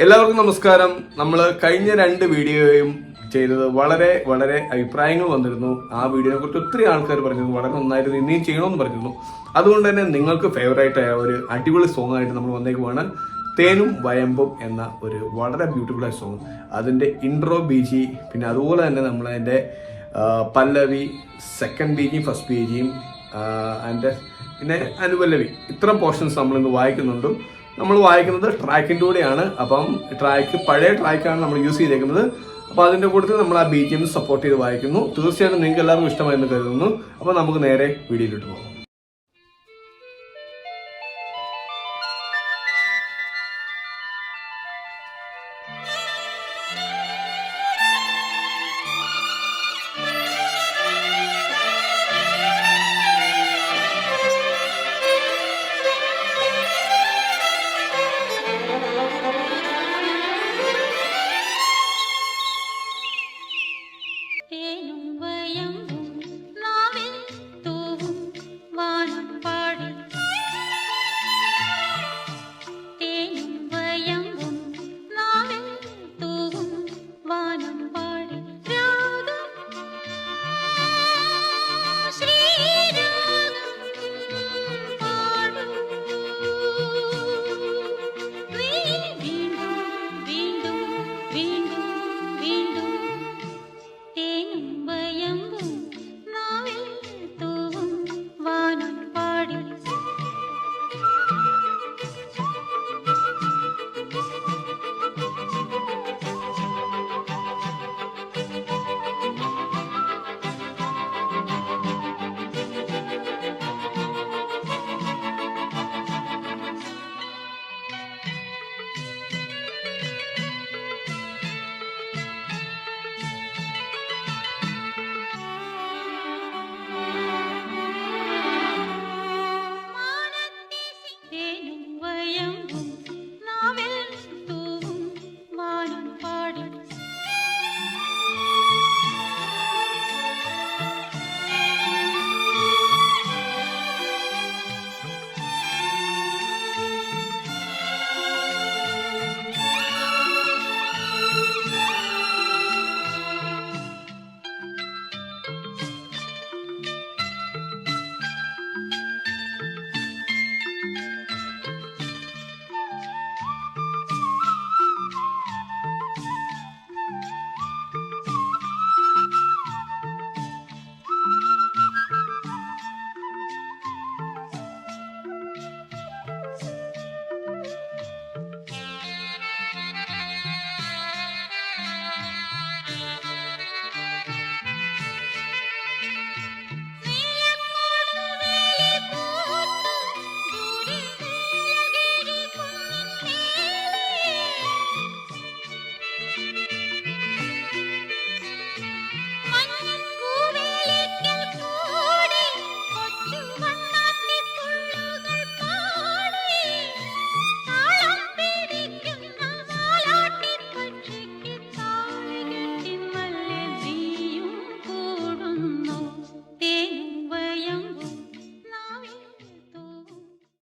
എല്ലാവർക്കും നമസ്കാരം. നമ്മൾ കഴിഞ്ഞ 2 വീഡിയോയും ചെയ്തത് വളരെ വളരെ അഭിപ്രായങ്ങൾ വന്നിരുന്നു. ആ വീഡിയോനെ കുറിച്ച് ഒത്തിരി ആൾക്കാർ പറഞ്ഞിരുന്നു വളരെ നന്നായിരുന്നു, ഇനിയും ചെയ്യണമെന്ന് പറഞ്ഞിരുന്നു. അതുകൊണ്ട് തന്നെ നിങ്ങൾക്ക് ഫേവറേറ്റ് ആയ ഒരു അടിപൊളി സോങ് ആയിട്ട് നമ്മൾ വന്നേക്കുവാണ്. തേനും വയമ്പും എന്ന ഒരു വളരെ ബ്യൂട്ടിഫുൾ ആയ സോങ്. അതിന്റെ ഇൻട്രോ ബീജി, പിന്നെ അതുപോലെ തന്നെ നമ്മളതിന്റെ പല്ലവി, സെക്കൻഡ് ബീജിയും ഫസ്റ്റ് ബീജിയും അതിന്റെ പിന്നെ അനുപല്ലവി, ഇത്ര പോർഷൻസ് നമ്മൾ ഇന്ന് വായിക്കുന്നുണ്ട്. നമ്മൾ വായിക്കുന്നത് ട്രാക്കിൻ്റെ കൂടെയാണ്. അപ്പം പഴയ ട്രാക്കാണ് നമ്മൾ യൂസ് ചെയ്തേക്കുന്നത്. അപ്പോൾ അതിൻ്റെ കൂട്ടത്തിൽ നമ്മൾ ആ BGM സപ്പോർട്ട് ചെയ്ത് വായിക്കുന്നു. തീർച്ചയായിട്ടും നിങ്ങൾക്ക് എല്ലാവർക്കും ഇഷ്ടമായെന്ന് കരുതുന്നു. അപ്പോൾ നമുക്ക് നേരെ വീഡിയോയിലോട്ട് പോകാം.